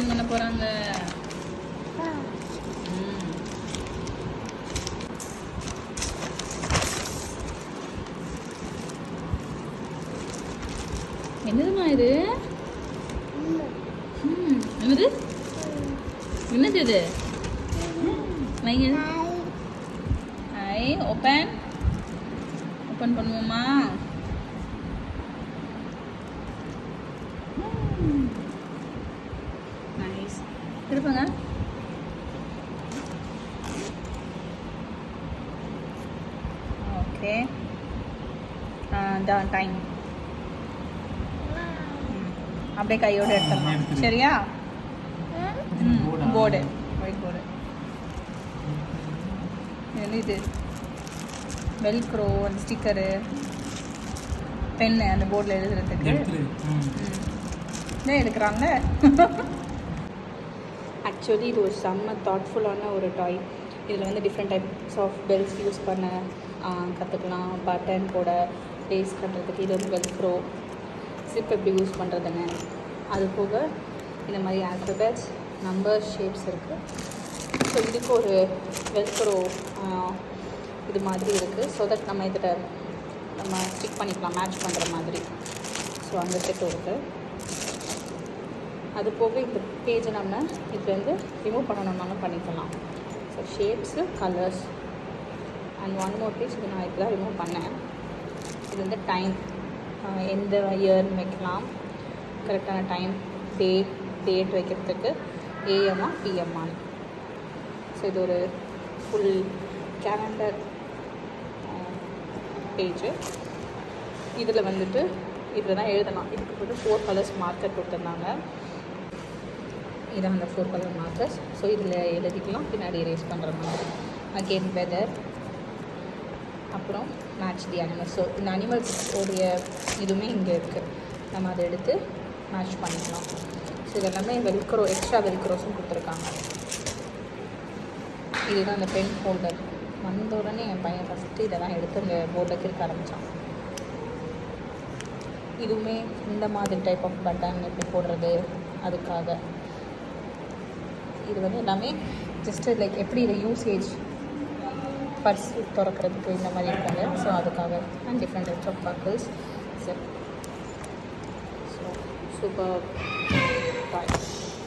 Open பண்ண போகிறாங்க. என்னதுமா இது? என்னது என்னது இது? ஹாய், ஓப்பன் பண்ணுவோமா? நைஸ். திருப்பங்க. ஓகே, டைம் அப்படியே கையோடு எடுத்துடலாம். சரியா? Board, white board. இது வெல்க்ரோ, அந்த ஸ்டிக்கரு, பென்னு அந்த போர்டில் எழுதுறதுக்கு இதான் எடுக்கிறாங்க. ஆக்சுவலி இது ஒரு செம்ம தாட்ஃபுல்லான ஒரு டாய். இதில் வந்து different types of bells use பண்ண கற்றுக்கலாம். பட்டன் போட, லேஸ் பண்ணுறதுக்கு. இது வந்து வெல்க்ரோ, சிப் எப்படி யூஸ் பண்ணுறதுன்னு. அது போக இந்த மாதிரி ஆல்ஃபபெட்ஸ், நம்பர், ஷேப்ஸ் இருக்குது. ஸோ இதுக்கு ஒரு வெல்க்ரோ இது மாதிரி இருக்குது. ஸோ தட் நம்ம இதில் நம்ம ஸ்டிக் பண்ணிக்கலாம், மேட்ச் பண்ணுற மாதிரி. ஸோ அந்த செட்டும் இருக்குது. அது போக இந்த பேஜை நம்ம இதுலேருந்து ரிமூவ் பண்ணணுன்னாலும் பண்ணிக்கலாம். So shapes, colours and one more page. இது நான் இதில் ரிமூவ் பண்ணேன். இது வந்து டைம், எந்த இயர்னு வைக்கலாம், கரெக்டான டைம், டேட் வைக்கிறதுக்கு, ஏஎம்மா பிஎம்மான்னு. ஸோ இது ஒரு ஃபுல் கேலண்டர் பேஜு. இதில் வந்துட்டு இதில் தான் எழுதலாம். இதுக்கு வந்து 4 கலர்ஸ் மார்க்கர் கொடுத்துருந்தாங்க. இதான் அந்த 4 கலர் மார்க்கர்ஸ். ஸோ இதில் எழுதிக்கலாம், பின்னாடி எரேஸ் பண்ணுற மாதிரி. அகெயின் வெதர், அப்புறம் மேட்ச் தி அனிமல்ஸ். ஸோ இந்த அனிமல்ஸ் உடைய இதுவுமே இங்கே இருக்குது. நம்ம அதை எடுத்து மேட்ச் பண்ணிக்கலாம். ஸோ இதெல்லாமே வெல்க்ரோ, எக்ஸ்ட்ரா வெல்க்ரோஸும் கொடுத்துருக்காங்க. இதுதான் அந்த பென் ஹோல்டர். வந்த உடனே என் பையன் ஃபஸ்ட்டு இதை தான் எடுத்து இந்த போர்டில் கிறுக்க ஆரம்பித்தான். இதுவுமே இந்த மாதிரி டைப் ஆஃப் பட்டன் எப்படி போடுறது அதுக்காக. இது வந்து எல்லாமே ஜஸ்ட்டு லைக் எப்படி இதை யூசேஜ், பர்ஸ் திறக்கிறதுக்கு இந்த மாதிரி இருக்காங்க. ஸோ அதுக்காக and different types of buckles. So super toy.